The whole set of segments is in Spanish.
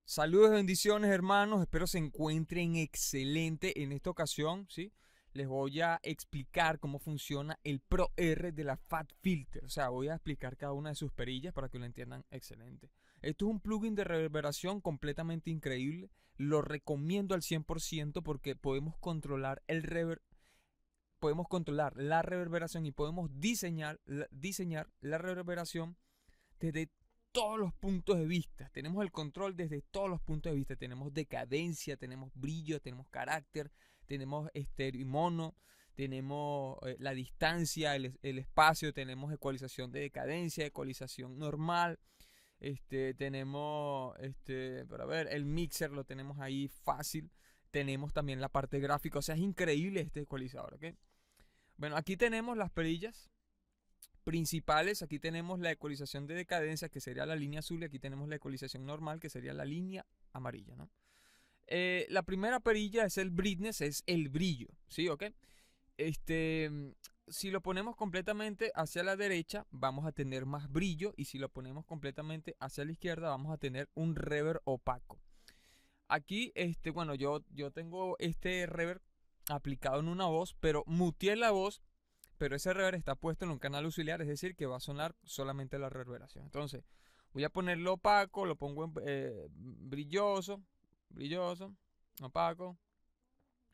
Saludos y bendiciones, hermanos. Espero se encuentren excelente en esta ocasión, ¿sí? Les voy a explicar cómo funciona el Pro R de la Fat Filter. O sea, voy a explicar cada una de sus perillas para que lo entiendan excelente. Esto es un plugin de reverberación completamente increíble. Lo recomiendo al 100% porque podemos controlar podemos controlar la reverberación y podemos diseñar la reverberación desde todos los puntos de vista. Tenemos el control desde todos los puntos de vista. Tenemos decadencia, tenemos brillo, tenemos carácter, tenemos estéreo y mono, tenemos la distancia, el espacio, tenemos ecualización de decadencia, ecualización normal. Tenemos, para ver, el mixer lo tenemos ahí fácil. Tenemos también la parte gráfica, o sea, es increíble este ecualizador, ¿ok? Bueno, aquí tenemos las perillas principales. Aquí tenemos la ecualización de decadencia, que sería la línea azul, y aquí tenemos la ecualización normal, que sería la línea amarilla, ¿no? La primera perilla es el brightness, es el brillo, ¿sí? ¿Ok? Este, si lo ponemos completamente hacia la derecha, vamos a tener más brillo, y si lo ponemos completamente hacia la izquierda, vamos a tener un reverb opaco. Aquí, bueno, yo tengo este reverb aplicado en una voz, pero muteé la voz, pero ese reverb está puesto en un canal auxiliar, es decir, que va a sonar solamente la reverberación. Entonces, voy a ponerlo opaco, lo pongo en brilloso, brilloso, opaco,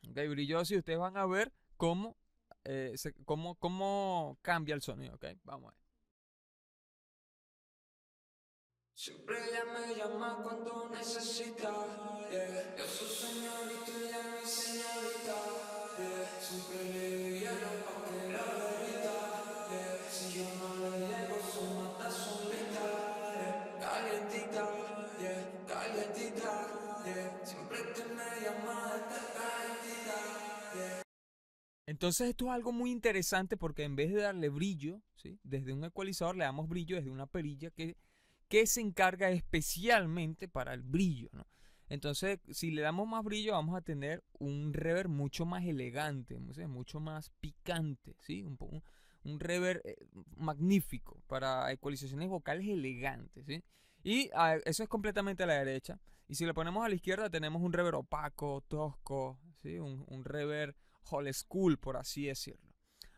ok, brilloso, y ustedes van a ver cómo cambia el sonido, ok, vamos a ver. Siempre ella me llama cuando necesita, yeah. Yo soy señorita y ella mi señorita, yeah. Siempre le doy hielo pa' que la derrita, yeah. Si yo no le llego se mata solita, yeah. Calientita, yeah. Calientita, yeah. Siempre que me llama está calientita, yeah. Entonces esto es algo muy interesante porque en vez de darle brillo, ¿sí? Desde un ecualizador le damos brillo desde una perilla que se encarga especialmente para el brillo, ¿no? Entonces, si le damos más brillo, vamos a tener un reverb mucho más elegante, mucho más picante, ¿sí? Un reverb magnífico para ecualizaciones vocales elegantes, ¿sí? Y eso es completamente a la derecha. Y si lo ponemos a la izquierda, tenemos un reverb opaco, tosco, ¿sí? Un reverb old school, por así decirlo.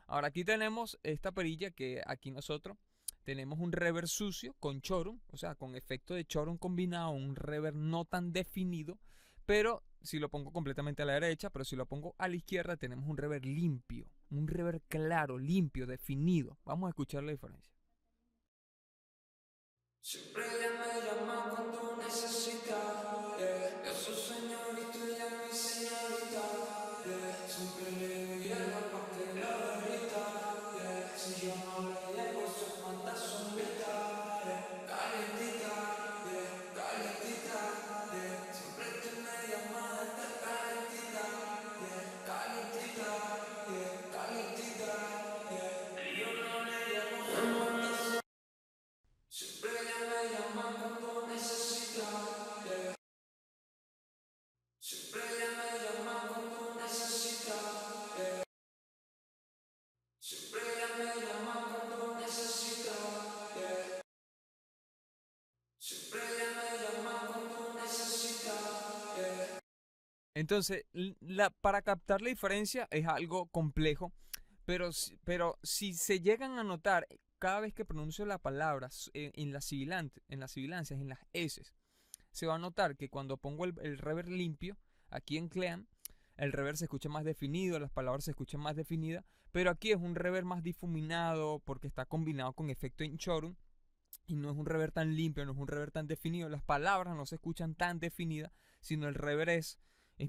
Ahora aquí tenemos esta perilla que aquí nosotros tenemos un reverb sucio con chorum, o sea, con efecto de chorum combinado, un reverb no tan definido, pero si lo pongo completamente a la derecha, pero si lo pongo a la izquierda, tenemos un reverb limpio, un reverb claro, limpio, definido. Vamos a escuchar la diferencia. Siempre ella me llama cuando necesita, yeah. Yo soy señorita y ella mi señorita, yeah. Siempre le doy hielo pa' que la derrita, yeah. Si yo no le llego se mata solita, yeah. Calientita, yeah. Calientita, yeah. Siempre que me llama está calientita, yeah. Calientita, yeah. Calientita, yeah. Y yo no le llego se mata. Siempre ella me llama cuando necesita, yeah. Siempre ella me llama cuando necesita, yeah. Siempre ella me llama cuando necesita, yeah. Siempre ella me llama cuando necesita, yeah. Entonces, para captar la diferencia es algo complejo, pero si se llegan a notar cada vez que pronuncio la palabra en las sibilancias, en las S, se va a notar que cuando pongo el reverb limpio, aquí en Clean, el reverb se escucha más definido, las palabras se escuchan más definidas, pero aquí es un reverb más difuminado porque está combinado con efecto en chorum y no es un reverb tan limpio, no es un reverb tan definido, las palabras no se escuchan tan definidas, sino el reverb es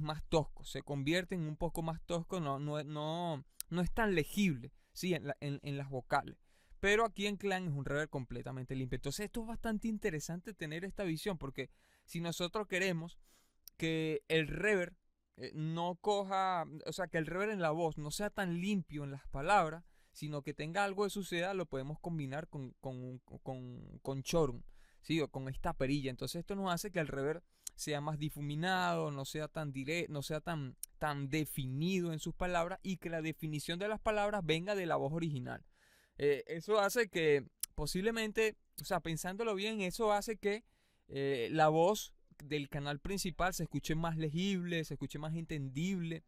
más tosco, se convierte en un poco más tosco, no es tan legible, ¿sí? En las vocales. Pero aquí en Clan es un reverb completamente limpio. Entonces esto es bastante interesante tener esta visión, porque si nosotros queremos que el reverb no coja, o sea, que el reverb en la voz no sea tan limpio en las palabras, sino que tenga algo de suciedad, lo podemos combinar con chorum, ¿sí? O con esta perilla. Entonces esto nos hace que el reverb sea más difuminado, no sea tan directo, no sea tan definido en sus palabras y que la definición de las palabras venga de la voz original. Eso hace que posiblemente, o sea, pensándolo bien, eso hace que la voz del canal principal se escuche más legible, se escuche más entendible,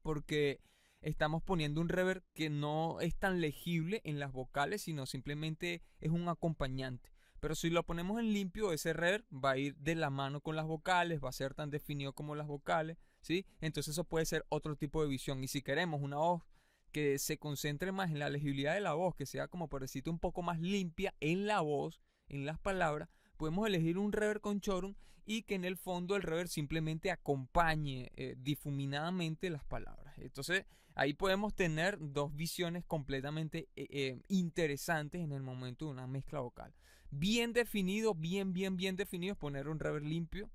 porque estamos poniendo un reverb que no es tan legible en las vocales, sino simplemente es un acompañante. Pero si lo ponemos en limpio, ese reverb va a ir de la mano con las vocales, va a ser tan definido como las vocales, ¿sí? Entonces eso puede ser otro tipo de visión. Y si queremos una voz que se concentre más en la legibilidad de la voz, que sea como por decirte un poco más limpia en la voz, en las palabras, podemos elegir un reverb con chorum y que en el fondo el reverb simplemente acompañe difuminadamente las palabras. Entonces ahí podemos tener dos visiones completamente interesantes en el momento de una mezcla vocal. Bien definido, bien definido, poner un reverb limpio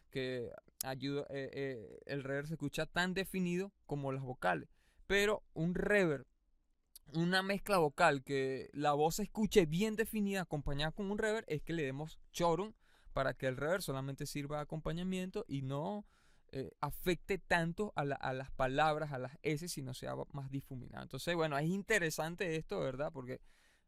que ayuda, el reverb se escucha tan definido como las vocales. Pero un reverb, una mezcla vocal que la voz se escuche bien definida acompañada con un reverb, es que le demos chorum para que el reverb solamente sirva de acompañamiento y no afecte tanto a las palabras, a las S, sino sea más difuminado. Entonces, bueno, es interesante esto, ¿verdad? Porque,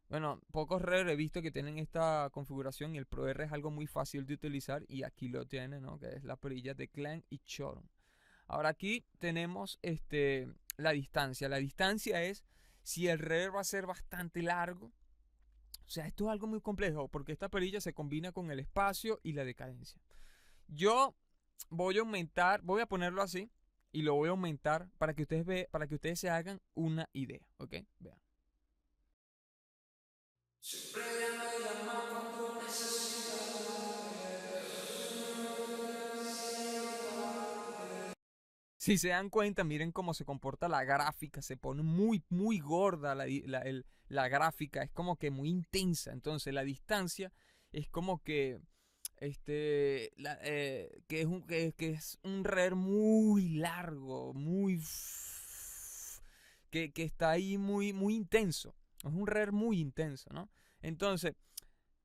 bueno, pocos reverb he visto que tienen esta configuración y el ProR es algo muy fácil de utilizar y aquí lo tiene, ¿no? Que es la perilla de Clan y Chorum. Ahora aquí tenemos la distancia. La distancia es si el reverb va a ser bastante largo. O sea, esto es algo muy complejo porque esta perilla se combina con el espacio y la decadencia. Yo voy a aumentar, voy a ponerlo así y lo voy a aumentar para que ustedes se hagan una idea, ¿ok? Vean. Siempre ella me llama cuando necesita. Si se dan cuenta, miren cómo se comporta la gráfica, se pone muy gorda la gráfica, es como que muy intensa. Entonces la distancia es como que, que es un rever muy largo, que está ahí muy intenso. Es un rever muy intenso, ¿no? Entonces,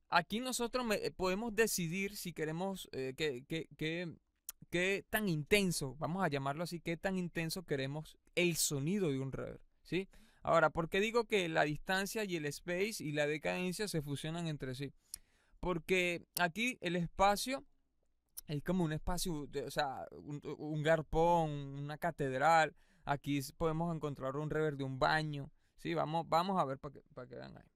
aquí nosotros podemos decidir si queremos qué tan intenso, vamos a llamarlo así, qué tan intenso queremos el sonido de un reverb, ¿sí? Ahora, ¿por qué digo que la distancia y el space y la decadencia se fusionan entre sí? Porque aquí el espacio es como un espacio, o sea, un garpón, una catedral. Aquí podemos encontrar un reverb de un baño, ¿sí? Vamos a ver para que vean ahí.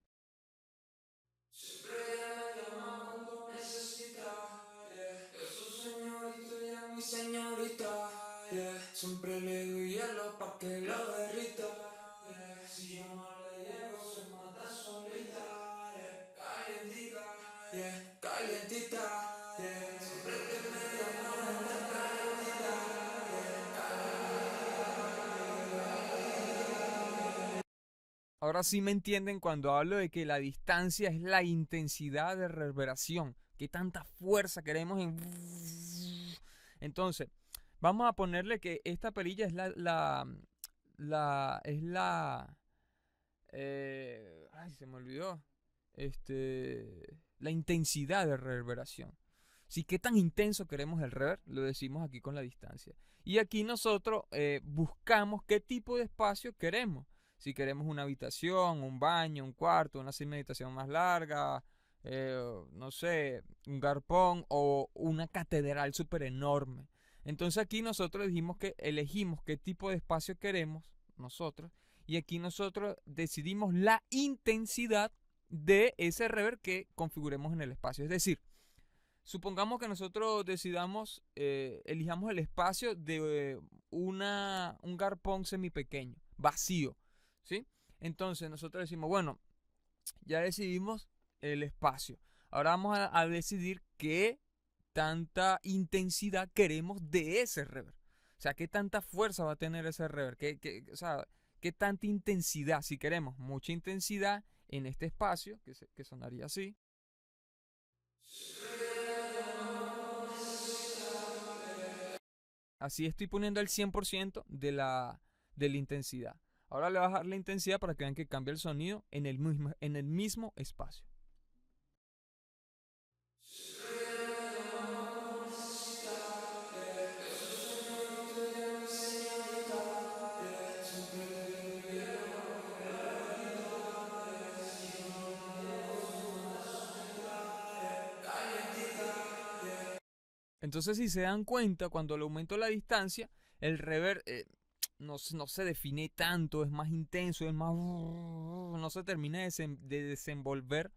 Siempre ella me llama cuando necesita. Yeah. Yo soy señorita, ella mi señorita. Yeah. Siempre le doy hielo pa' que lo derrita. Yeah. Si yo no le llego, se mata solita. Yeah. Calientita, yeah. Calientita, yeah. Siempre que me llama, está calientita, Ahora sí me entienden cuando hablo de que la distancia es la intensidad de reverberación. ¿Qué tanta fuerza queremos en... Entonces, vamos a ponerle que esta perilla es ay, se me olvidó. La intensidad de reverberación. Sí, qué tan intenso queremos el reverb, lo decimos aquí con la distancia. Y aquí nosotros buscamos qué tipo de espacio queremos. Si queremos una habitación, un baño, un cuarto, una meditación más larga, no sé, un garpón o una catedral súper enorme. Entonces aquí nosotros dijimos que elegimos qué tipo de espacio queremos nosotros y aquí nosotros decidimos la intensidad de ese reverb que configuremos en el espacio. Es decir, supongamos que nosotros decidamos, elijamos el espacio de un garpón semi pequeño, vacío, ¿sí? Entonces nosotros decimos, bueno, ya decidimos el espacio. Ahora vamos a decidir qué tanta intensidad queremos de ese reverb. O sea, qué tanta fuerza va a tener ese reverb. O sea, qué tanta intensidad. Si queremos mucha intensidad en este espacio, que sonaría así. Así estoy poniendo el 100% de la intensidad. Ahora le voy a bajar la intensidad para que vean que cambia el sonido en el mismo espacio. Entonces, si se dan cuenta, cuando le aumento la distancia, el reverb no se define tanto, es más intenso, es más... no se termina de desenvolver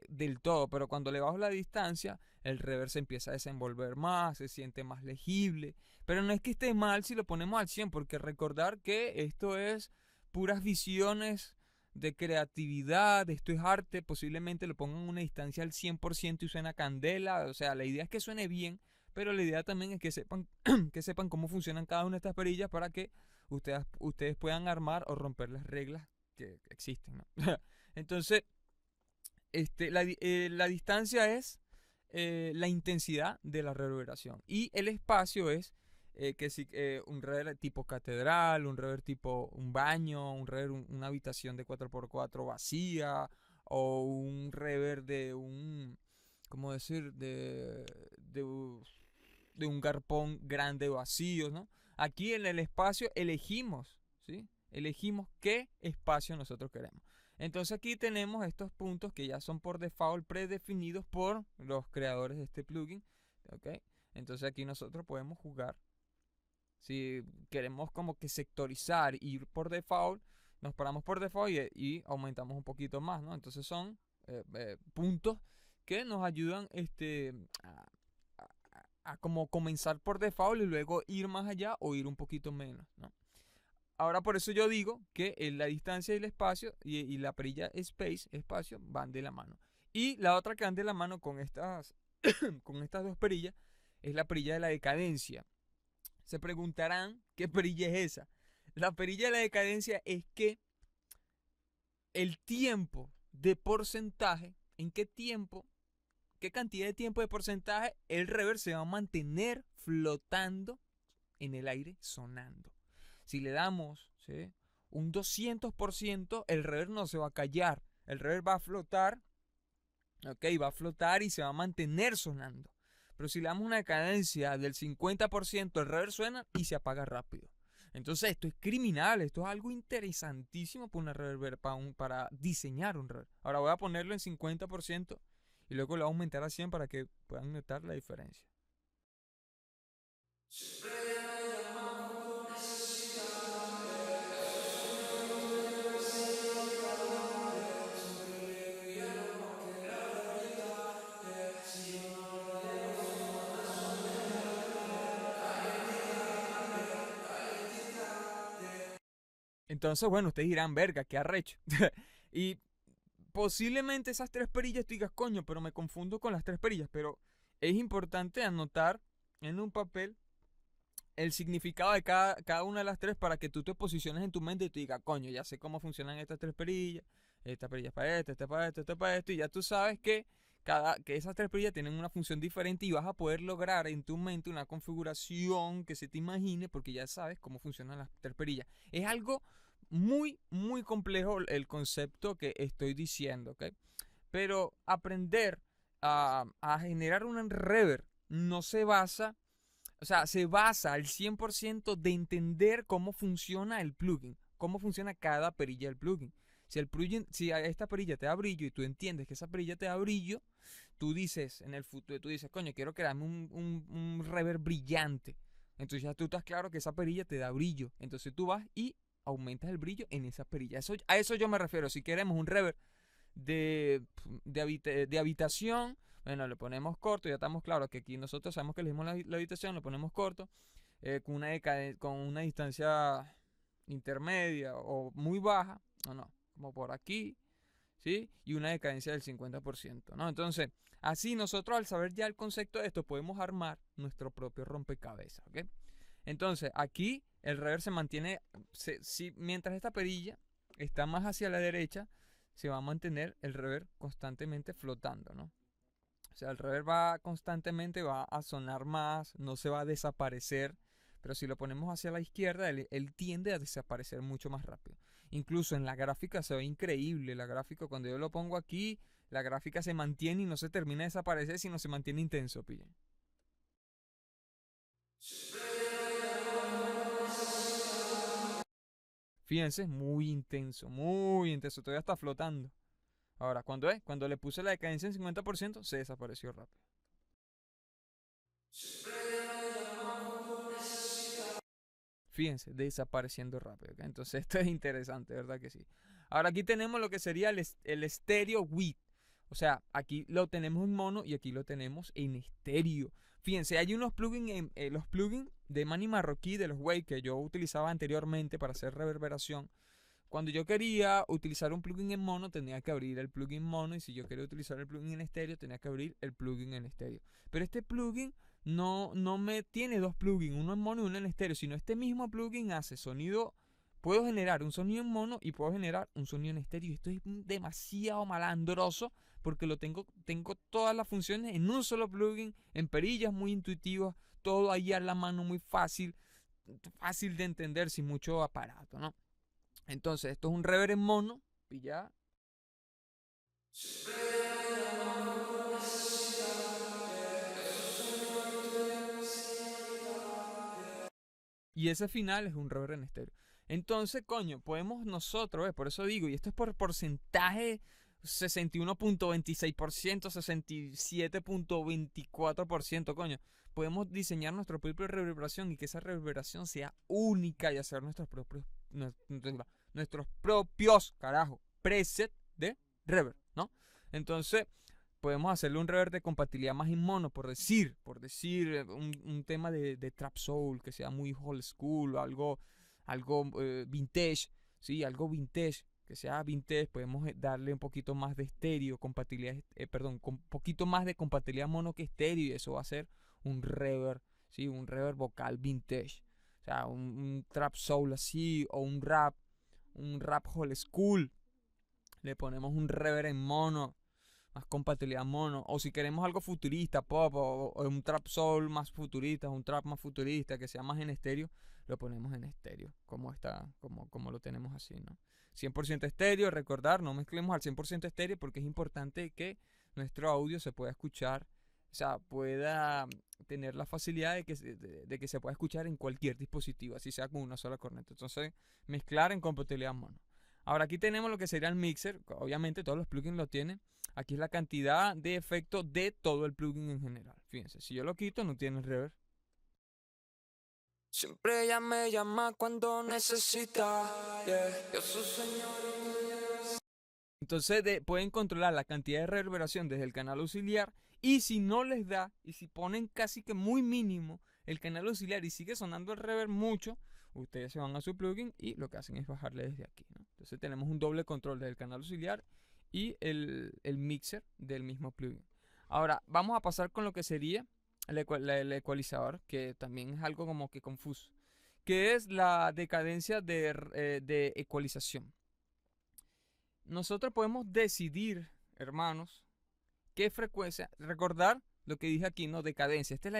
del todo, pero cuando le bajo la distancia, el reverb se empieza a desenvolver más, se siente más legible, pero no es que esté mal si lo ponemos al 100, porque recordar que esto es puras visiones de creatividad, esto es arte, posiblemente lo pongan a una distancia al 100% y suena candela, o sea, la idea es que suene bien, pero la idea también es que sepan, que sepan cómo funcionan cada una de estas perillas para que ustedes puedan armar o romper las reglas que existen, ¿no? Entonces, la distancia es la intensidad de la reverberación y el espacio es un reverb tipo catedral, un reverb tipo un baño, un reverb una habitación de 4x4 vacía o un reverb de un, ¿cómo decir? De un garpón grande vacío, ¿no? Aquí en el espacio elegimos, ¿sí? Elegimos qué espacio nosotros queremos. Entonces aquí tenemos estos puntos que ya son por default predefinidos por los creadores de este plugin, ¿ok? Entonces aquí nosotros podemos jugar. Si queremos como que sectorizar y ir por default, nos paramos por default y aumentamos un poquito más, ¿no? Entonces son puntos que nos ayudan a como comenzar por default y luego ir más allá o ir un poquito menos, ¿no? Ahora por eso yo digo que la distancia y el espacio y la perilla space, espacio, van de la mano. Y la otra que van de la mano con estas, con estas dos perillas es la perilla de la decadencia. Se preguntarán qué perilla es esa. La perilla de la decadencia es que el tiempo de porcentaje, en qué tiempo, qué cantidad de tiempo de porcentaje el reverb se va a mantener flotando en el aire sonando. Si le damos, ¿sí?, un 200%, el reverb no se va a callar. El reverb va a flotar, ok, va a flotar y se va a mantener sonando. Pero si le damos una cadencia del 50%, el reverb suena y se apaga rápido. Entonces esto es criminal, esto es algo interesantísimo para una reverb, para diseñar un reverb. Ahora voy a ponerlo en 50% y luego lo voy a aumentar a 100 para que puedan notar la diferencia. Entonces, bueno, ustedes dirán, verga, qué arrecho. Y posiblemente esas tres perillas tú digas, coño, pero me confundo con las tres perillas. Pero es importante anotar en un papel el significado de cada una de las tres para que tú te posiciones en tu mente y tú digas, coño, ya sé cómo funcionan estas tres perillas. Esta perilla es para esto, esta es para esto, esta es para esto. Y ya tú sabes que esas tres perillas tienen una función diferente y vas a poder lograr en tu mente una configuración que se te imagine porque ya sabes cómo funcionan las tres perillas. Es algo muy, muy complejo el concepto que estoy diciendo, ¿ok? Pero aprender a generar un reverb no se basa, o sea, se basa al 100% de entender cómo funciona el plugin, cómo funciona cada perilla del plugin. Si a esta perilla te da brillo y tú entiendes que esa perilla te da brillo, tú dices en el futuro, tú dices, coño, quiero crearme un reverb brillante. Entonces ya tú estás claro que esa perilla te da brillo. Entonces tú vas y aumentas el brillo en esa perilla. A eso yo me refiero. Si queremos un reverb de habitación, bueno, le ponemos corto. Ya estamos claros que aquí nosotros sabemos que elegimos la habitación, lo ponemos corto, con una distancia intermedia o muy baja, o no, como por aquí, ¿sí? Y una decadencia del 50%, ¿no? Entonces, así nosotros al saber ya el concepto de esto, podemos armar nuestro propio rompecabezas, ¿ok? Entonces, aquí el reverb se mantiene, mientras esta perilla está más hacia la derecha, se va a mantener el reverb constantemente flotando, ¿no? O sea, el reverb va a sonar más, no se va a desaparecer, pero si lo ponemos hacia la izquierda, él tiende a desaparecer mucho más rápido. Incluso en la gráfica se ve increíble, la gráfica cuando yo lo pongo aquí, la gráfica se mantiene y no se termina de desaparecer, sino se mantiene intenso, pillen. Fíjense, muy intenso, todavía está flotando. Ahora, cuando le puse la decadencia en 50%, se desapareció rápido. Fíjense, desapareciendo rápido. ¿Ok? Entonces esto es interesante, ¿verdad que sí? Ahora aquí tenemos lo que sería el estéreo width. O sea, aquí lo tenemos en mono y aquí lo tenemos en estéreo. Fíjense, hay unos plugins, los plugins de Manny Marroquí, de los Wave que yo utilizaba anteriormente para hacer reverberación. Cuando yo quería utilizar un plugin en mono, tenía que abrir el plugin mono. Y si yo quería utilizar el plugin en estéreo, tenía que abrir el plugin en estéreo. Pero este plugin no me tiene dos plugins, uno en mono y uno en estéreo, sino este mismo plugin hace sonido. Puedo generar un sonido en mono y puedo generar un sonido en estéreo. Y esto es demasiado malandroso porque tengo todas las funciones en un solo plugin, en perillas muy intuitivas, todo ahí a la mano, muy fácil, fácil de entender, sin mucho aparato, ¿no? Entonces, esto es un reverb en mono y ya. Y ese final es un reverb en estéreo. Entonces, coño, podemos nosotros, por eso digo, y esto es por porcentaje 61.26%, 67.24%, coño. Podemos diseñar nuestra propia reverberación y que esa reverberación sea única y hacer nuestros propios, carajo, preset de reverb, ¿no? Entonces, podemos hacerle un reverb de compatibilidad más en mono, por decir un tema de trap soul que sea muy old school o algo vintage, ¿sí? Algo vintage, que sea vintage, podemos darle un poquito más de estéreo, compatibilidad, perdón, con un poquito más de compatibilidad mono que estéreo y eso va a ser un reverb, ¿sí? Un reverb vocal vintage, o sea, un trap soul así o un rap old school, le ponemos un reverb en mono, más compatibilidad mono. O si queremos algo futurista, pop, o un trap soul más futurista, un trap más futurista, que sea más en estéreo, lo ponemos en estéreo, como lo tenemos así, ¿no? 100% estéreo, recordar, no mezclemos al 100% estéreo porque es importante que nuestro audio se pueda escuchar, o sea, pueda tener la facilidad de que se pueda escuchar en cualquier dispositivo, así sea con una sola corneta. Entonces, mezclar en compatibilidad mono. Ahora aquí tenemos lo que sería el mixer, obviamente todos los plugins lo tienen. Aquí es la cantidad de efectos de todo el plugin en general. Fíjense, si yo lo quito no tiene reverb. Siempre ella me llama cuando necesita. Yeah. Yo soy señor. Entonces pueden controlar la cantidad de reverberación desde el canal auxiliar. Y si no les da, y si ponen casi que muy mínimo el canal auxiliar y sigue sonando el reverb mucho, ustedes se van a su plugin y lo que hacen es bajarle desde aquí, ¿no? Entonces tenemos un doble control del canal auxiliar y el mixer del mismo plugin. Ahora vamos a pasar con lo que sería el ecualizador, que también es algo como que confuso, que es la decadencia de ecualización. Nosotros podemos decidir, hermanos, qué frecuencia, recordar lo que dije aquí, no decadencia. Esta es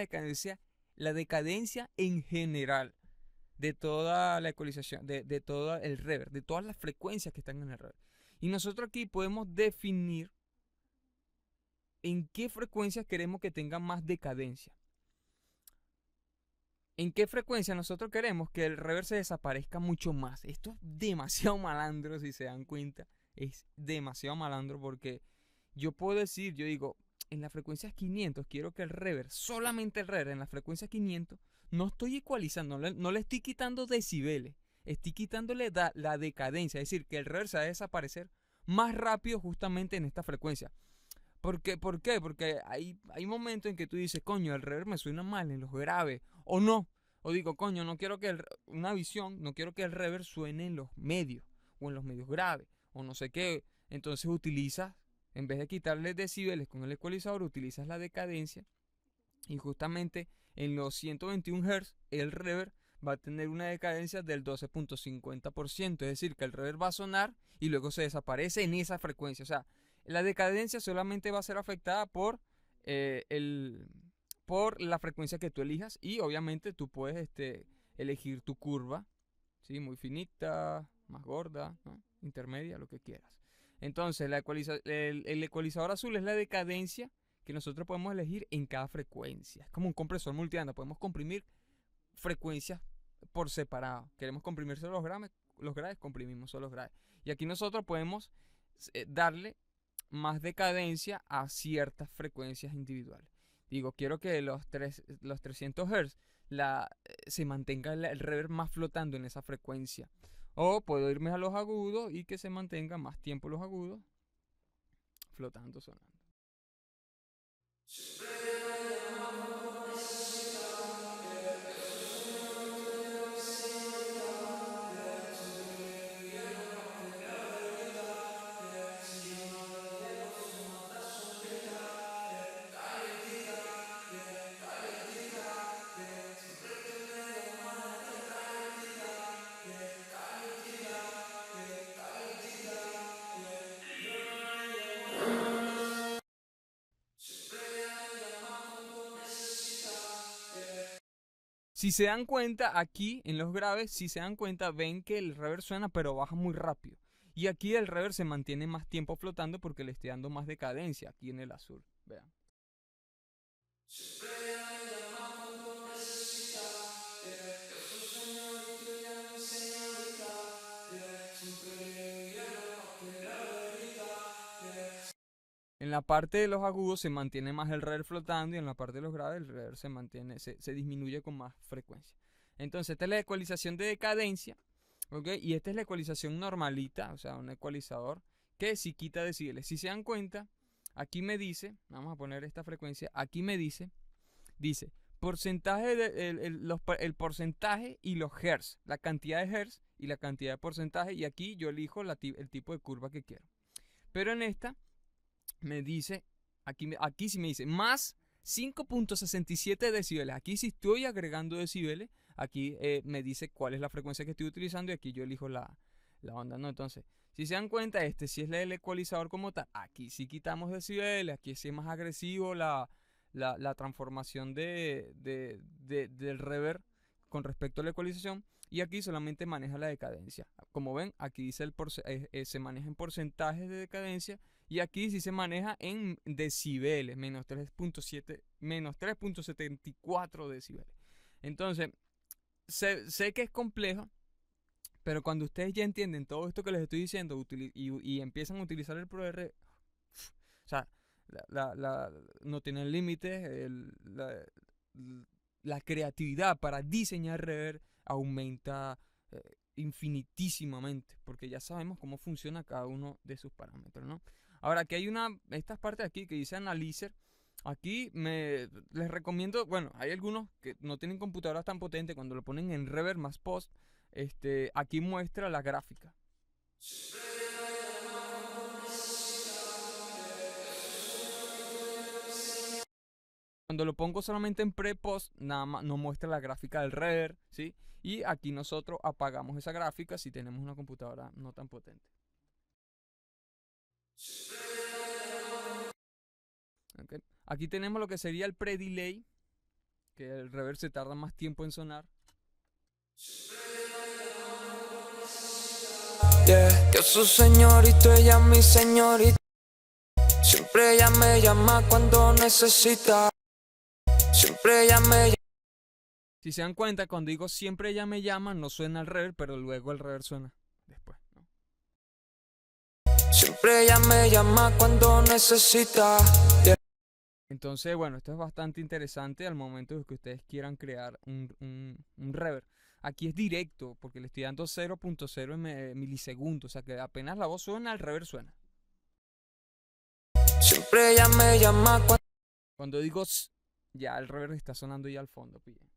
la decadencia en general de toda la ecualización, de todo el reverb, de todas las frecuencias que están en el reverb. Y nosotros aquí podemos definir en qué frecuencias queremos que tenga más decadencia. ¿En qué frecuencia nosotros queremos que el reverb se desaparezca mucho más? Esto es demasiado malandro, si se dan cuenta. Es demasiado malandro porque yo puedo decir, yo digo, en las frecuencias 500 quiero que el reverb, solamente el reverb en las frecuencias 500, no estoy ecualizando, no le estoy quitando decibeles, estoy quitándole la decadencia, es decir, que el reverb se va a desaparecer más rápido justamente en esta frecuencia. ¿Por qué? Porque hay momentos en que tú dices, coño, el reverb me suena mal en los graves, o no. O digo, coño, no quiero que no quiero que el reverb suene en los medios, o en los medios graves, o no sé qué. Entonces utilizas, en vez de quitarle decibeles con el ecualizador, utilizas la decadencia. Y justamente en los 121 Hz, el reverb va a tener una decadencia del 12.50%. Es decir, que el reverb va a sonar y luego se desaparece en esa frecuencia. O sea, la decadencia solamente va a ser afectada eh, el, por la frecuencia que tú elijas y obviamente tú puedes elegir tu curva, ¿sí? Muy finita, más gorda, ¿no? Intermedia, lo que quieras. Entonces, el ecualizador azul es la decadencia que nosotros podemos elegir en cada frecuencia. Es como un compresor multibanda, podemos comprimir frecuencias por separado. Queremos comprimir solo los graves, comprimimos solo los graves. Y aquí nosotros podemos darle más decadencia a ciertas frecuencias individuales. Digo, quiero que los 300 Hz se mantenga el reverb más flotando en esa frecuencia. O puedo irme a los agudos y que se mantenga más tiempo los agudos flotando, sonando. Si se dan cuenta, aquí en los graves, si se dan cuenta, ven que el reverb suena pero baja muy rápido. Y aquí el reverb se mantiene más tiempo flotando porque le estoy dando más de cadencia aquí en el azul. Vean. En la parte de los agudos se mantiene más el reverb flotando y en la parte de los graves el reverb se disminuye con más frecuencia. Entonces esta es la ecualización de decadencia, ¿ok? Y esta es la ecualización normalita, o sea, un ecualizador que sí quita decibeles. Si se dan cuenta, aquí me dice, vamos a poner esta frecuencia, aquí me dice porcentaje el porcentaje y los hertz, la cantidad de hertz y la cantidad de porcentaje, y aquí yo elijo el tipo de curva que quiero. Pero en esta me dice, aquí sí me dice más 5.67 decibeles. Aquí sí estoy agregando decibeles. Aquí me dice cuál es la frecuencia que estoy utilizando y aquí yo elijo la onda, ¿no? Entonces, si se dan cuenta, este sí es el ecualizador como tal. Aquí sí quitamos decibeles, aquí sí es más agresivo la transformación del reverb con respecto a la ecualización. Y aquí solamente maneja la decadencia. Como ven, aquí dice se maneja en porcentajes de decadencia. Y aquí sí se maneja en decibeles, menos 3.74 decibeles. Entonces, sé que es complejo, pero cuando ustedes ya entienden todo esto que les estoy diciendo y empiezan a utilizar el ProR, o sea, no tienen límites, la creatividad para diseñar reverb aumenta infinitísimamente, porque ya sabemos cómo funciona cada uno de sus parámetros, ¿no? Ahora, aquí hay estas partes aquí que dice Analyzer. Aquí les recomiendo, bueno, hay algunos que no tienen computadoras tan potentes, cuando lo ponen en Reverb más Post, aquí muestra la gráfica. Cuando lo pongo solamente en pre-post, nada más no muestra la gráfica del reverb, ¿sí? Y aquí nosotros apagamos esa gráfica si tenemos una computadora no tan potente. Okay. Aquí tenemos lo que sería el pre-delay, que el reverb se tarda más tiempo en sonar. Yeah, yo soy señorito, ella es mi señorita. Siempre ella me llama cuando necesita. Siempre ella me llama. Si se dan cuenta, cuando digo siempre ella me llama, no suena el reverb, pero luego el reverb suena después, ¿no? Siempre ella me llama cuando necesita. Yeah. Entonces, bueno, esto es bastante interesante al momento de que ustedes quieran crear un reverb. Aquí es directo, porque le estoy dando 0.0 milisegundos, o sea que apenas la voz suena, el reverb suena. Siempre ella me llama cuando digo ya el reverb está sonando ya al fondo, pillen.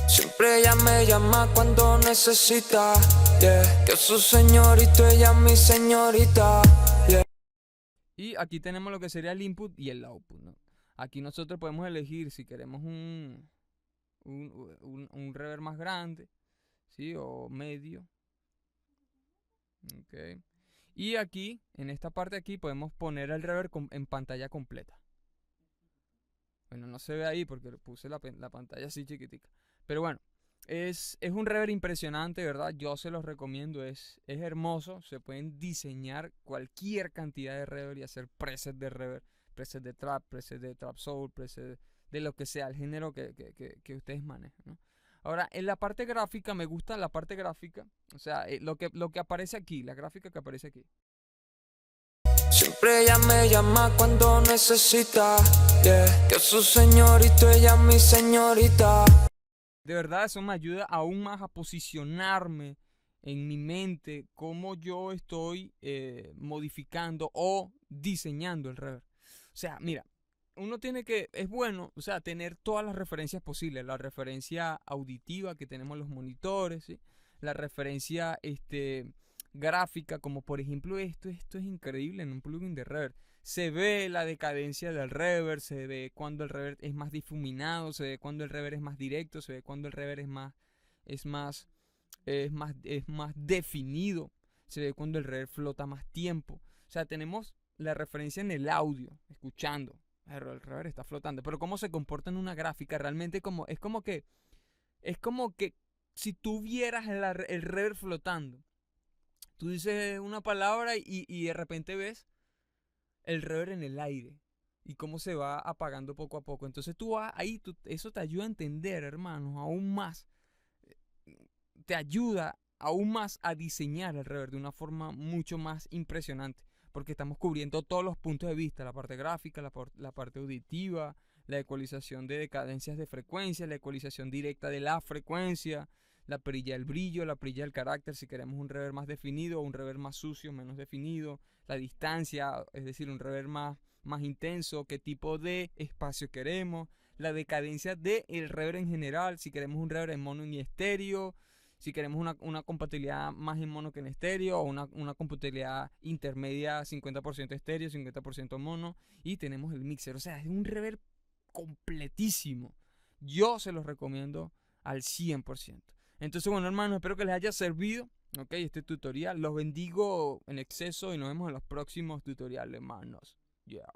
Siempre ella me llama cuando necesita. Yeah. Yo soy señorito, ella es mi señorita. Yeah. Y aquí tenemos lo que sería el input y el output, ¿no? Aquí nosotros podemos elegir si queremos un reverb más grande, ¿sí? O medio. Okay. Y aquí, en esta parte de aquí, podemos poner el reverb en pantalla completa. Bueno, no se ve ahí porque puse la pantalla así chiquitica. Pero bueno, es un reverb impresionante, ¿verdad? Yo se los recomiendo, es hermoso. Se pueden diseñar cualquier cantidad de reverb y hacer presets de reverb, presets de trap soul, presets de lo que sea, el género que ustedes manejan, ¿no? Ahora, en la parte gráfica, me gusta la parte gráfica, o sea, lo que aparece aquí, la gráfica que aparece aquí. Siempre ella me llama cuando necesita, yeah. Yo su señorito, ella mi señorita. De verdad, eso me ayuda aún más a posicionarme en mi mente cómo yo estoy modificando o diseñando el reverb. O sea, mira, uno tiene que, es bueno, o sea, tener todas las referencias posibles. La referencia auditiva que tenemos en los monitores, ¿sí? La referencia gráfica, como por ejemplo esto es increíble en un plugin de reverb. Se ve la decadencia del reverb, se ve cuando el reverb es más difuminado, se ve cuando el reverb es más directo, se ve cuando el reverb es más, es más definido, se ve cuando el reverb flota más tiempo. O sea, tenemos la referencia en el audio, escuchando. El reverb está flotando, pero cómo se comporta en una gráfica realmente es como que si tú vieras el reverb flotando, tú dices una palabra y de repente ves el reverb en el aire y cómo se va apagando poco a poco. Entonces tú vas ahí, eso te ayuda a entender, hermanos, aún más. Te ayuda aún más a diseñar el reverb de una forma mucho más impresionante. Porque estamos cubriendo todos los puntos de vista, la parte gráfica, la parte auditiva, la ecualización de decadencias de frecuencia, la ecualización directa de la frecuencia, la perilla del brillo, la perilla del carácter, si queremos un reverb más definido o un reverb más sucio, menos definido, la distancia, es decir, un reverb más intenso, qué tipo de espacio queremos, la decadencia del reverb en general, si queremos un reverb en mono y estéreo, si queremos una compatibilidad más en mono que en estéreo, o una compatibilidad intermedia 50% estéreo, 50% mono, y tenemos el mixer. O sea, es un reverb completísimo. Yo se los recomiendo al 100%. Entonces, bueno, hermanos, espero que les haya servido, ok, este tutorial. Los bendigo en exceso y nos vemos en los próximos tutoriales, hermanos. Yeah.